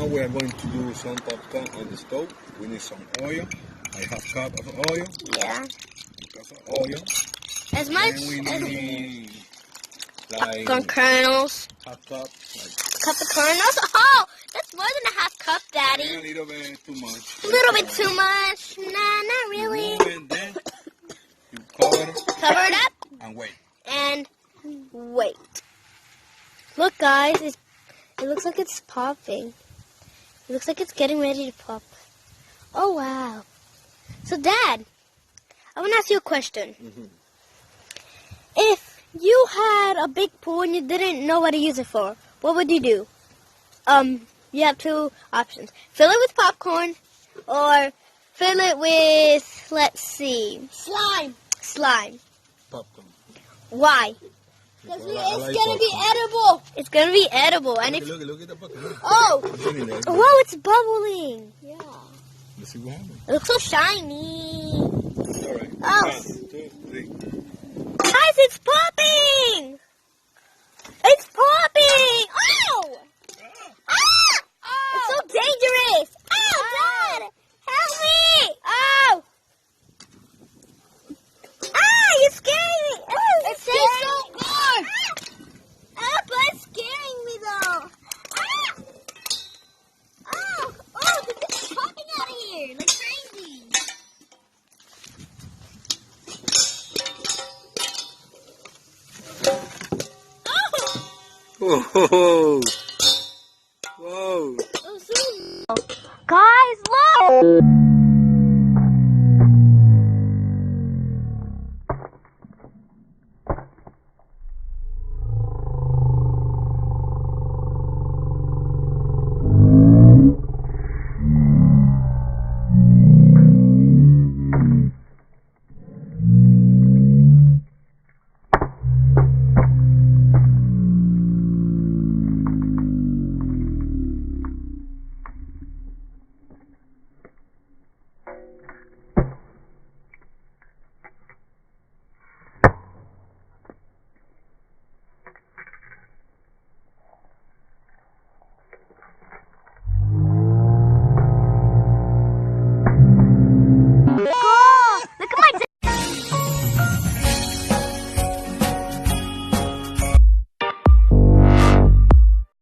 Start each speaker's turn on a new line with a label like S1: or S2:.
S1: Now we are going to do some popcorn on the stove. We need some oil. I have a cup of oil.
S2: Yeah.
S1: A cup of oil.
S2: As much
S1: And we
S2: as
S1: need like
S2: popcorn kernels.
S1: half cup. Like,
S2: Cup of kernels. Oh, that's more than a half cup, Daddy.
S1: a little bit too much.
S2: A little bit too much. Nah, not really.
S1: And then you cover
S2: Cover it up
S1: and wait.
S2: and wait. Look, guys. It looks like it's popping. It looks like it's getting ready to pop. Oh, wow. So, Dad, I want to ask you a question.
S1: Mm-hmm.
S2: If you had a big pool and you didn't know what to use it for, what would you do? You have two options. Fill it with popcorn or fill it with, let's see, slime.
S1: Popcorn.
S2: Why?
S1: Because
S2: It's going to be edible. It's going to be edible. And if
S1: Look at the popcorn. Look.
S2: Oh,
S1: It's in there.
S2: whoa, it's bubbling. Yeah.
S1: Let's see what happens.
S2: It looks so shiny.
S1: All right.
S2: Oh.
S1: 1, 2, 3.
S2: Guys, it's popping. It's popping. Oh! Ah! It's so dangerous. Oh, Dad! Help me! Oh! Ah, you're scaring me. Oh, it tastes so good. Ah, but it's scaring me though. Ah! Oh, this is popping out of here like crazy. Oh!
S1: Oh, ho, ho.